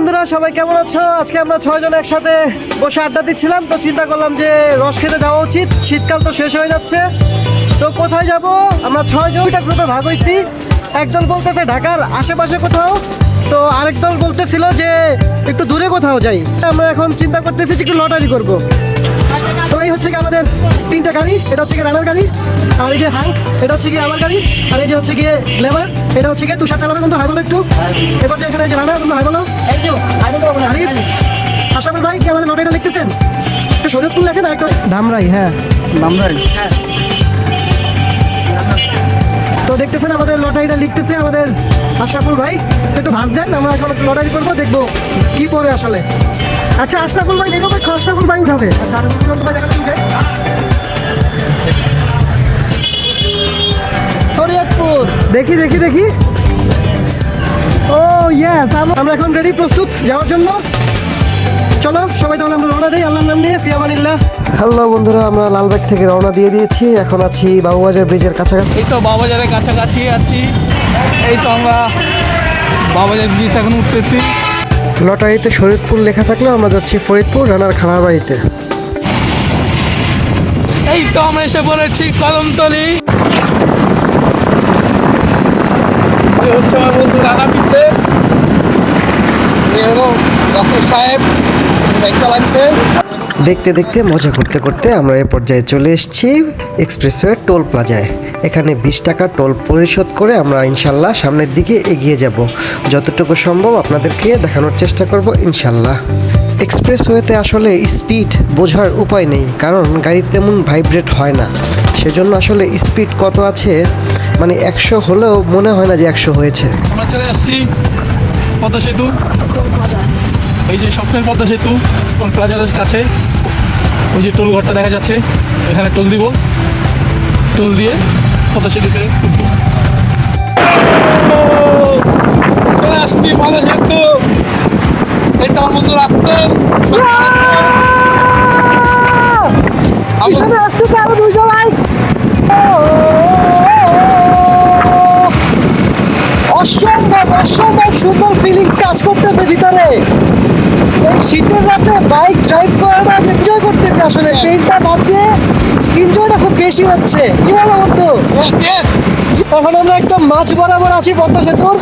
বন্ধুরা, সবাই কেমন আছো? আজকে আমরা 6 জন একসাথে বসে আড্ডা দিচ্ছিলাম, তো চিন্তা করলাম যে রস খেতে যাওয়া উচিত। শীতকাল তো শেষ হয়ে যাচ্ছে, তো কোথায় যাব? আমরা 6 জনটা গ্রুপে ভাগ হয়েছি। একজন বলতেছে ঢাকার আশেপাশে কোথাও, তো আরেক দল বলতেছিল যে একটু দূরে কোথাও যাই। আমরা এখন চিন্তা করতেছি একটু লটারি করব। তো এই হচ্ছে কি আমাদের 3টা গাড়ি। এটা হচ্ছে কি রানার গাড়ি, আর এই যে হাঙ্ক, এটা হচ্ছে কি আমার গাড়ি, আর এই যে হচ্ছে গিয়ে গ্ল্যামার, এটা হচ্ছে গিয়ে তুষার চালাবে। বন্ধু হাই বলো একটু। এবার যে এখানে যে রানা, বন্ধু হাই বলো। আরিফ, আশরাফুল ভাই কি আমাদের লটারিটা লিখতেছেন? একটু শরীয়তপুর লেখেন, আর একটু ধামরাই। হ্যাঁ, ধামরাই। হ্যাঁ, তো দেখতেছেন আমাদের লটারিটা লিখতেছে আমাদের আশরাফুল ভাই। একটু ভাগ দেন, আমরা এখন একটু লটারি করবো, দেখবো কি পড়ে আসলে। আচ্ছা, আশরাফুল ভাই লিখবে, আশরাফুল ভাই উঠাবে। শরীয়তপুর। দেখি দেখি দেখি। ও ইয়েস, আমরা এখন রেডি, প্রস্তুত যাওয়ার জন্য। চলো সবাই তাহলে আমরা রওনা দিই আল্লাহর নাম নিয়ে, ফি আমানিল্লাহ। হ্যালো বন্ধুরা, আমরা লালবাগ থেকে রওনা দিয়ে দিয়েছি। এখন আছি বাবুবাজার ব্রিজের কাছাকাছি। এই তো বাবুবাজারের কাছাকাছি আছি। এই তো আমরা বাবুবাজার ব্রিজ এখন উঠতেছি। লটারিতে শরীয়তপুর লেখা থাকলেও আমরা যাচ্ছি ফরিদপুর রানার খামার বাড়িতে। এই তো আমরা এসে পড়েছি কদমতলী। এই হচ্ছে আমার বন্ধু রানা পিছে, এই হলো ডক্টর সাহেব বাইক চালাচ্ছে। দেখতে দেখতে মজা করতে করতে আমরা এ পর্যায়ে চলে এসেছি এক্সপ্রেসওয়ে টোল প্লাজায়। এখানে 20 টাকা টোল পরিশোধ করে আমরা ইনশাল্লাহ সামনের দিকে এগিয়ে যাব। যতটুকু সম্ভব আপনাদেরকে দেখানোর চেষ্টা করব ইনশাল্লাহ। এক্সপ্রেসওয়েতে আসলে স্পিড বোঝার উপায় নেই, কারণ গাড়ি তেমন ভাইব্রেট হয় না। সেজন্য আসলে স্পিড কত আছে মানে 100 হলেও মনে হয় না যে 100 হয়েছে। আমরা চলে আসছি পদ্মা সেতু, এই যে স্বপ্নের পদ্মা সেতু টোল প্লাজারের কাছে। ওই যে টোল ঘরটা দেখা যাচ্ছে, এখানে টোল দিব, টোল দিয়ে পদ্মা সেতুতে চলে আসছি পদ্মা সেতু। এটা আমার বন্ধু রাখতো অসম্ভব অসম্ভব সুন্দর ফিলিংস কাজ করতেছে ভিতরে। এই শীতের রাতে বাইক ড্রাইভ করাটা যে এনজয় করতেছে, আসলে ট্রেনটা বাদ দিয়ে এনজয়টা খুব বেশি হচ্ছে। কি বলো বন্ধু? এখন আমরা একদম মাঝ বরাবর আছি পদ্মা সেতুর।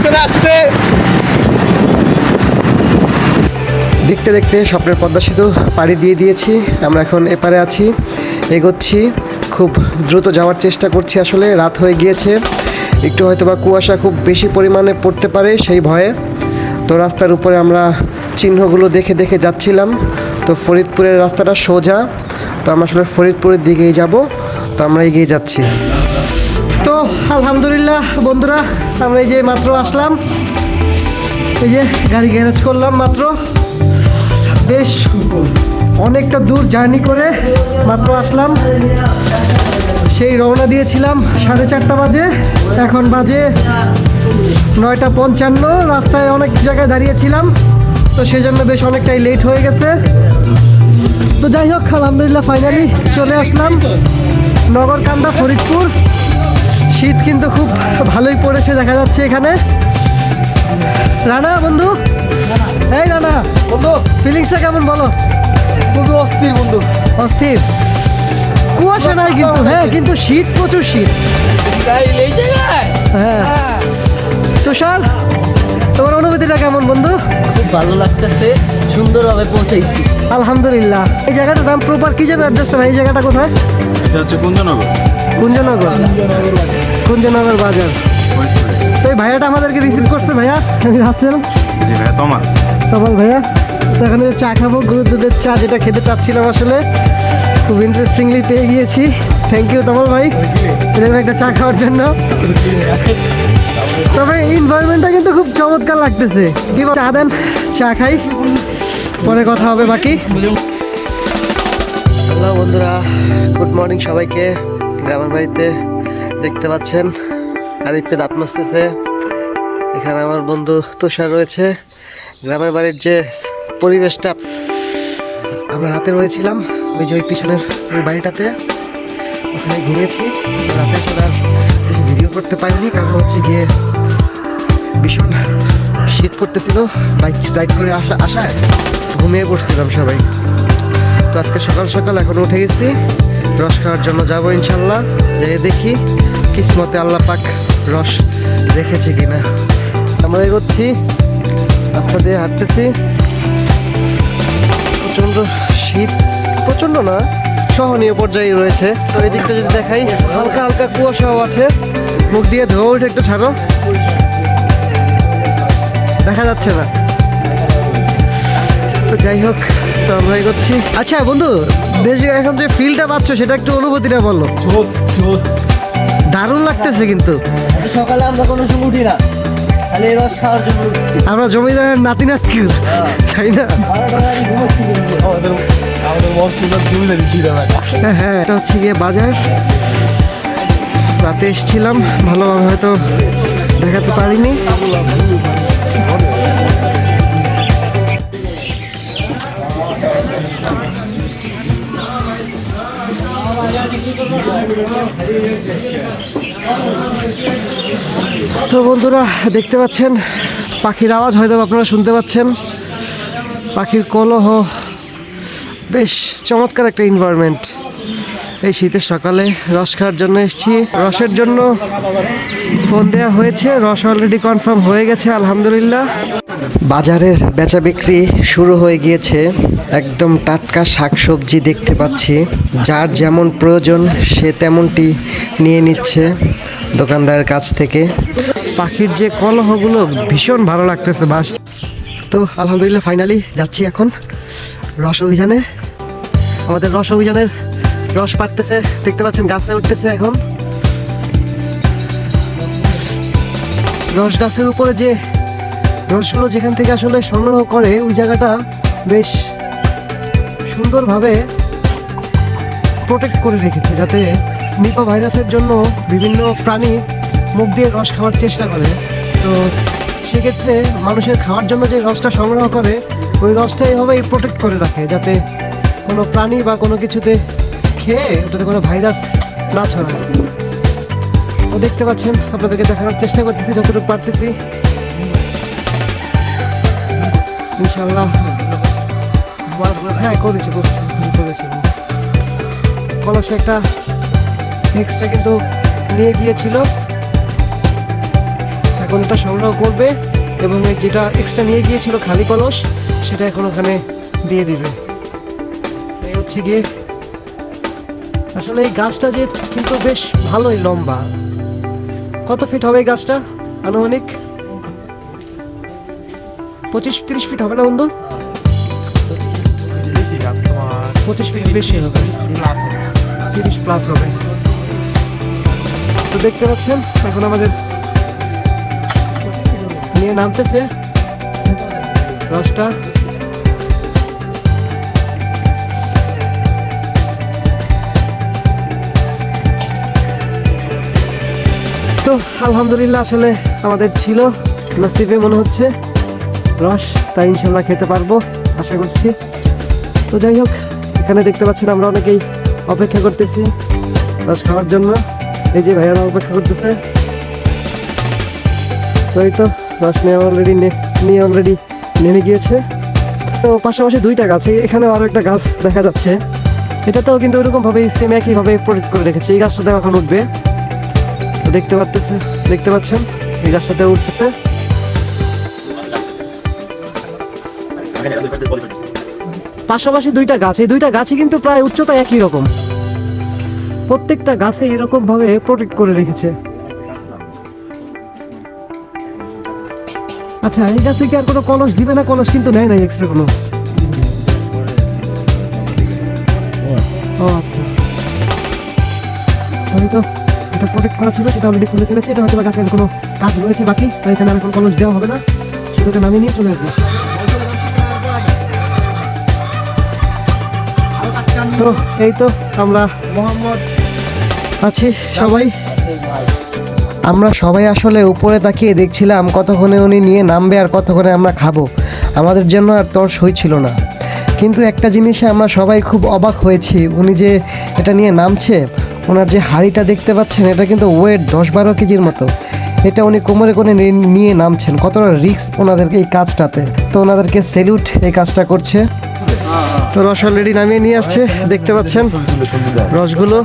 চলে আসছে। দেখতে দেখতে স্বপ্নের পদ্মা সেতু পাড়ি দিয়ে দিয়েছি। আমরা এখন এপারে আছি, এগোচ্ছি, খুব দ্রুত যাওয়ার চেষ্টা করছি। আসলে রাত হয়ে গিয়েছে, একটু হয়তো বা কুয়াশা খুব বেশি পরিমাণে পড়তে পারে সেই ভয়ে। তো রাস্তার উপরে আমরা চিহ্নগুলো দেখে দেখে যাচ্ছিলাম। তো ফরিদপুরের রাস্তাটা সোজা, তো আমরা আসলে ফরিদপুরের দিকেই যাব। তো আমরা এগিয়ে যাচ্ছি। তো আলহামদুলিল্লাহ বন্ধুরা, আমরা এই যে মাত্র আসলাম, এই যে গাড়ি গ্যারেজ করলাম মাত্র। বেশ অনেকটা দূর জার্নি করে মাত্র আসলাম। সেই রওনা দিয়েছিলাম 4:30 বাজে, এখন বাজে 9:55। রাস্তায় অনেক জায়গায় দাঁড়িয়েছিলাম, তো সেজন্য বেশ অনেকটাই লেট হয়ে গেছে। তো যাই হোক, আলহামদুলিল্লাহ ফাইনালি চলে আসলাম নগরকান্দা ফরিদপুর। শীত কিন্তু খুব ভালোই পড়েছে দেখা যাচ্ছে এখানে। রানা বন্ধু, এই রানা বন্ধু, ফিলিংসটা কেমন বলো? বন্ধু অস্থির, বন্ধু অস্থির। কুয়াশা নাই কিন্তু, হ্যাঁ কিন্তু শীত, প্রচুর শীত। হ্যাঁ, তুষার তোমার অনুভূতিটা কেমন বন্ধু? খুব ভালো লাগতেছে, সুন্দরভাবে পৌঁছাইছি আলহামদুলিল্লাহ। এই জায়গাটার নাম প্রপার কি যেন অ্যাড্রেসটা ভাই? এই জায়গাটা কোথায়? এটা হচ্ছে কুঞ্জনগর। কুঞ্জনগর, কুঞ্জনগর বাজার। তো এই ভাইয়াটা আমাদেরকে রিসিভ করছে। ভাইয়া আসছেন? জি ভাইয়া, তোমার তমাল ভাইয়া। তো এখানে চা খাবো, গুরু দুধের চা, যেটা খেতে চাচ্ছিলাম আসলে। খুব ইন্টারেস্টিংলি পেয়ে গিয়েছি। থ্যাংক ইউ তমাল ভাই এরকম একটা চা খাওয়ার জন্য। তবে এনভায়রনমেন্টটা কিন্তু খুব চমৎকার লাগতেছে। কি চা দেন, চা খাই, পরে কথা হবে বাকি। হ্যালো বন্ধুরা, গুড মর্নিং সবাইকে। গ্রামের বাড়িতে দেখতে পাচ্ছেন আরিফকে দাঁত মাজতেছে। এখানে আমার বন্ধু তুষার রয়েছে। গ্রামের বাড়ির যে পরিবেশটা আমরা রাতে রয়েছিলাম ওই যে ওই পিছনের ওই বাড়িটাতে, ওখানে ঘুরেছি। রাতে আসলে আর বেশি ভিডিও করতে পারিনি, কারণ হচ্ছে গিয়ে ভীষণ শীত করতেছিল। বাইক রাইড করে আসায় ঘুমিয়ে পড়ছিলাম সবাই। তো আজকে সকাল সকাল এখন উঠে গেছি, রস খাওয়ার জন্য যাবো ইনশাল্লাহ। যেয়ে দেখি কিসমতে আল্লাহ পাক রস রেখেছে কিনা। আমরা এগোচ্ছি, রাস্তা দিয়ে হাঁটতেছি। প্রচণ্ড শীত, প্রচণ্ড না, সহনীয় পর্যায়ে রয়েছে। তো এই দিকটা যদি দেখাই, হালকা হালকা কুয়াশাও আছে। মুখ দিয়ে ধোয়া উঠে একটু ছাড়ো, দেখা যাচ্ছে না। তো যাই হোক, তো আমরা এগোচ্ছি। আচ্ছা বন্ধু, দেশে এখন যে ফিলটা পাচ্ছ সেটা একটু অনুভূতিটা বলো। দারুণ লাগতেছে কিন্তু। সকালে আমরা কোনো সময় উঠি না, খালি এই রস খাওয়ার জন্য উঠছি। আমরা জমিদারের নাতি নাতকি, তাই না? হ্যাঁ, এটা হচ্ছে গিয়ে বাজার। রাতে এসেছিলাম, ভালোভাবে হয়তো দেখাতে পারিনি। তো বন্ধুরা দেখতে পাচ্ছেন পাখির আওয়াজ হয়তো আপনারা শুনতে পাচ্ছেন। পাখির কলহ, বেশ চমৎকার একটা এনভায়রনমেন্ট। এই শীতের সকালে রস খাওয়ার জন্য এসেছি। রসের জন্য ফোন দেওয়া হয়েছে, রস অলরেডি কনফার্ম হয়ে গেছে আলহামদুলিল্লাহ। বাজারের বেচা বিক্রি শুরু হয়ে গিয়েছে। একদম টাটকা শাকসবজি দেখতে পাচ্ছি। যার যেমন প্রয়োজন সে তেমনটি নিয়ে নিচ্ছে দোকানদারের কাছ থেকে। পাখির যে কলহগুলো ভীষণ ভালো লাগতেছে বাস। তো আলহামদুলিল্লাহ ফাইনালি যাচ্ছি এখন রস অভিযানে। আমাদের রস অভিযানের রস পাড়তেছে, দেখতে পাচ্ছেন গাছে উঠতেছে। এখন রস গাছের উপরে যে রসগুলো যেখান থেকে আসলে সংগ্রহ করে, ওই জায়গাটা বেশ সুন্দরভাবে প্রোটেক্ট করে রেখেছে, যাতে নিপা ভাইরাসের জন্য বিভিন্ন প্রাণী মুখ দিয়ে রস খাওয়ার চেষ্টা করে। তো সেক্ষেত্রে মানুষের খাওয়ার জন্য যে রসটা সংগ্রহ করে, ওই রসটা এইভাবেই প্রোটেক্ট করে রাখে, যাতে কোনো প্রাণী বা কোনো কিছুতে খেয়ে ওটাতে কোনো ভাইরাস না ছড়ায়। ও দেখতে পাচ্ছেন, আপনাদেরকে দেখানোর চেষ্টা করতেছি যতটুকু পারতেছি ইনশাল্লাহ। হ্যাঁ করেছি কলসে একটা এক্সট্রা কিন্তু নিয়ে গিয়েছিল, এখন এটা সংগ্রহ করবে এবং যেটা এক্সট্রা নিয়ে গিয়েছিল খালি কলস, সেটা এখন ওখানে দিয়ে দিবে। এই হচ্ছে গিয়ে আসলে এই গাছটা যে কিন্তু বেশ ভালোই লম্বা। কত ফিট হবে এই গাছটা? আনুমানিক 25-30 ফিট হবে না বন্ধু? 25 ফিট বেশি হবে, 30 প্লাস হবে। তো দেখতে পাচ্ছেন এখন আমাদের নিয়ে নামতেছে রসটা। তো আলহামদুলিল্লাহ আসলে আমাদের ছিল নসিবে মনে হচ্ছে রস, তাই ইনশাল্লাহ খেতে পারবো আশা করছি। তো যাই হোক, এখানে দেখতে পাচ্ছেন আমরা অনেকেই অপেক্ষা করতেছি রস খাওয়ার জন্য। এই যে ভাইয়ারা অপেক্ষা করতেছে। তো এই তো রস নিয়ে অলরেডি নেমে গিয়েছে। তো পাশাপাশি দুইটা গাছ, এখানে আরও একটা গাছ দেখা যাচ্ছে। এটাতেও কিন্তু ওইরকমভাবে সেম একইভাবে প্রোটেক্ট করে রেখেছে। এই গাছটাতে এখন উঠবে, দেখতে পাচ্ছেন এই গাছটাতে উঠতেছে। পাশাপাশি দুইটা গাছ, এই দুইটা গাছই কিন্তু প্রায় উচ্চতা একই রকম। প্রত্যেকটা গাছে এরকম ভাবে প্রোটেক্ট করে রেখেছে। আচ্ছা, এই গাছে কি আর কোনো কলস দিবে না? কলস কিন্তু নেয় নাই এক্সট্রা কোনো। ও আচ্ছা, আমি তো এটা প্রোটেক্ট করা ছিল, সেটা অলরেডি খুলে ফেলেছি। এটা হয়তো গাছের কোনো কাজ রয়েছে বাকি, তাই এখানে আর এখন কলস দেওয়া হবে না, শুধু এটা নামিয়ে নিয়ে চলে আসবে। তো এই তো আমরা আছি সবাই। আমরা সবাই আসলে উপরে তাকিয়ে দেখছিলাম কতক্ষণে উনি নিয়ে নামবে আর কতক্ষণে আমরা খাবো। আমাদের জন্য আর তর সই ছিল না, কিন্তু একটা জিনিসে আমরা সবাই খুব অবাক হয়েছি, উনি যে এটা নিয়ে নামছে, ওনার যে হাঁড়িটা দেখতে পাচ্ছেন এটা কিন্তু ওয়েট 10-12 কেজির মতো। এটা উনি কোমরে করে নিয়ে নামছেন, কতটা রিস্ক ওনাদেরকে এই কাজটাতে। তো ওনাদেরকে স্যালুট এই কাজটা করছে। তো রস অলরেডি নামিয়ে নিয়ে আসছে, দেখতে পাচ্ছেন রসগুলো।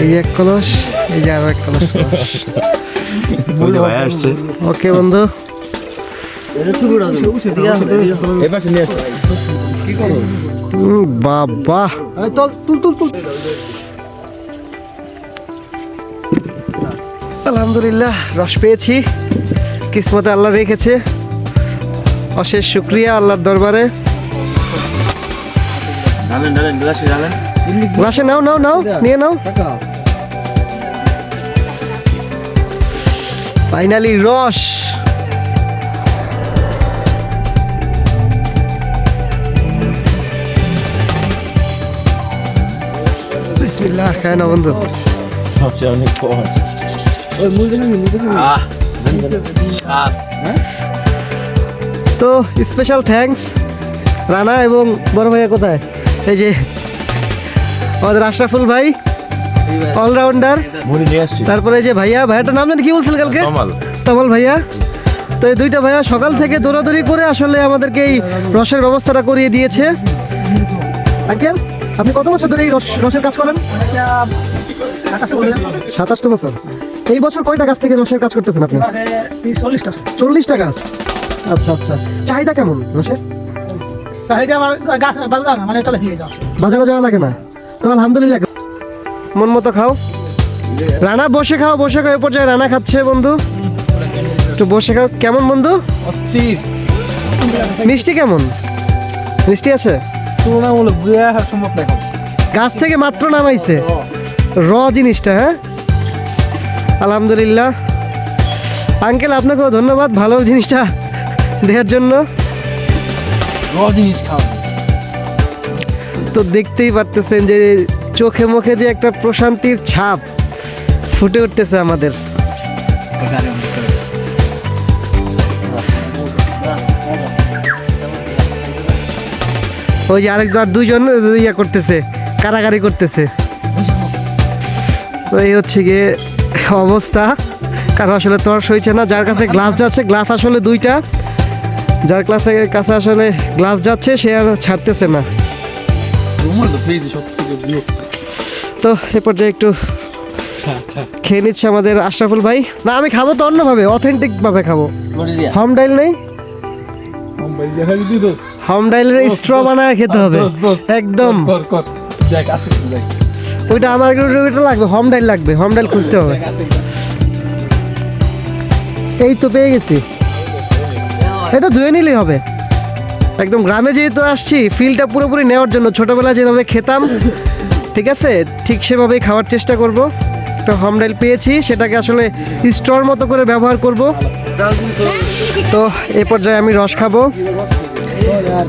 এই যে এক কলস, এই যে আরো এক কলস। ওকে বন্ধু, বাবা আলহামদুলিল্লাহ রস পেয়েছি, কিসমতে আল্লাহ রেখেছে। অশেষ শুক্রিয়া আল্লাহর দরবারে। গ্লাসে নাও নাও নাও, নিয়ে নাও। ফাইনালি রস। বিসমিল্লাহ, খায় না বন্ধু। তো স্পেশাল থ্যাঙ্কস রানা এবং বড় ভাইয়া কোথায়? এই যে আমাদের আশরাফুল ভাই, অলরাউন্ডার। তারপরে এই যে ভাইয়াটার নাম জানি কি বলছিলেন কালকে? তমাল ভাইয়া। তো এই দুইটা ভাইয়া সকাল থেকে দৌড়াদৌড়ি করে আসলে আমাদেরকে এই রসের ব্যবস্থাটা করিয়ে দিয়েছে। আঙ্কেল, আপনি কত বছর ধরে এই রসের কাজ করেন? 27 বছর। এই বছর কয়টা গাছ থেকে রসের কাজ করতেছেন আপনি? 40টা গাছ। আচ্ছা আচ্ছা, চাহিদা কেমন রসের? বাজারে যাওয়া লাগে না তো? আলহামদুলিল্লাহ, মন মতো খাও। রানা বসে খাও, বসে খাও। এ পর্যায়ে রানা খাচ্ছে বন্ধু, একটু বসে খাও। কেমন বন্ধু? অস্থির। মিষ্টি কেমন? মিষ্টি আছে? তুলনামূলক সম্ভব না। গাছ থেকে মাত্র নামাইছে র জিনিসটা। হ্যাঁ, আলহামদুলিল্লাহ। আঙ্কেল আপনাকেও ধন্যবাদ ভালো জিনিসটা দেওয়ার জন্য। জিনিস খাও। তো দেখতেই পারতেছেন যে চোখে মুখে যে একটা প্রশান্তির ছাপ ফুটে উঠতেছে আমাদের। ওই যে আরেকবার দুইজন ইয়া করতেছে, কারাগারি করতেছে। তো এই হচ্ছে গিয়ে অবস্থা, কারণ আসলে তর্স হয়েছে না। যার কাছে গ্লাস যাচ্ছে, গ্লাস আসলে দুইটা, যার কাছে আসলে গ্লাস যাচ্ছে সে আর ছাড়তেছে না। তো এ পর্যায়ে একটু খেয়ে নিচ্ছে আমাদের আশরাফুল ভাই। না, আমি খাবো তো অন্যভাবে, অথেন্টিক ভাবে খাবো। হাম ডাইল নেই, হাম ডাইলের স্ট্র বানায় খেতে হবে একদম। ওইটা আমার ওইটা লাগবে, হম ডাইল লাগবে, হম ডাইল খুঁজতে হবে। এই তো পেয়ে গেছি, এটা ধুয়ে নিলেই হবে। একদম গ্রামে যেহেতু আসছি, ফিলটা পুরোপুরি নেওয়ার জন্য ছোটবেলায় যেভাবে খেতাম, ঠিক আছে, ঠিক সেভাবেই খাওয়ার চেষ্টা করব। তো হম ডাইল পেয়েছি, সেটাকে আসলে স্ট্রর মতো করে ব্যবহার করব। তো এ পর্যায়ে আমি রস খাবো।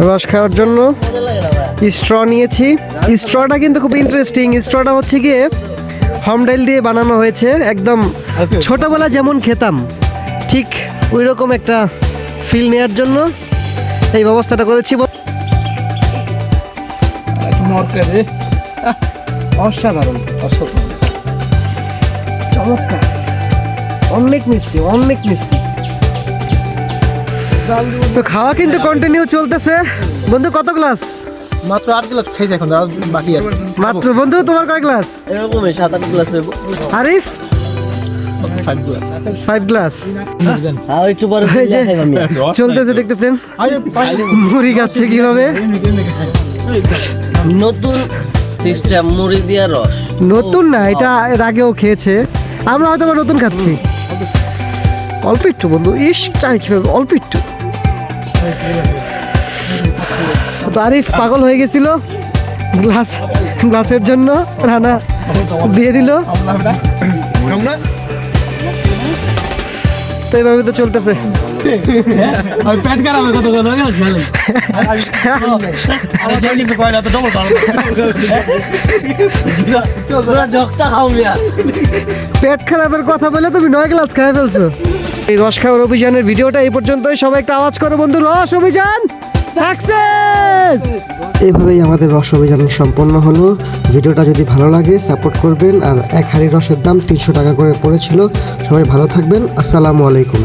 রস খাওয়ার জন্য স্ট্র নিয়েছি। স্ট্রটা কিন্তু খুব ইন্টারেস্টিং। স্ট্রটা হচ্ছে গিয়ে হম ডাইল দিয়ে বানানো হয়েছে, একদম ছোটবেলা যেমন খেতাম ঠিক ওই রকম একটা ফিল নেওয়ার জন্য এই ব্যবস্থাটা করেছি। অসাধারণ, চমৎকার, অনেক মিষ্টি, অনেক মিষ্টি। তো খাওয়া কিন্তু কন্টিনিউ চলতেছে। বন্ধু কত গ্লাস? মাত্র 8 গ্লাস খেয়েছি, এখন বাকি আছে মাত্র। বন্ধু তোমার কয় গ্লাস? এরকমই 7-8 গ্লাস। আরিফ 5 গ্লাস। 5 গ্লাস। আর একটু পরে এই যে চলতেছে, দেখতেছেন মুড়ি খাচ্ছে কিভাবে। নতুন সিস্টেম মুড়ি দিয়া রস। নতুন না, এটা এর আগেও খেয়েছে, আমরা হয়তো আবার নতুন খাচ্ছি। অল্প একটু বন্ধু, ইস চাই কিভাবে, অল্প একটু। তো আরিফ পাগল হয়ে গেছিল গ্লাসের জন্য, রানা দিয়ে দিল। তো এইভাবে তো চলতেছে। পেট খারাপ কত পেট খারাপের কথা বলে তুমি 9 গ্লাস খাই ফেলছো। এই রস খাওয়ার অভিযানের ভিডিওটা এই পর্যন্তই। সবাই একটা আওয়াজ করো বন্ধু, রস অভিযান। সাকসেস। এইভাবেই আমাদের রস অভিযান সম্পন্ন হলো। ভিডিওটা যদি ভালো লাগে সাপোর্ট করবেন। আর এক হাঁড়ি রসের দাম 300 টাকা করে পড়েছিল। সবাই ভালো থাকবেন। আসসালামু আলাইকুম।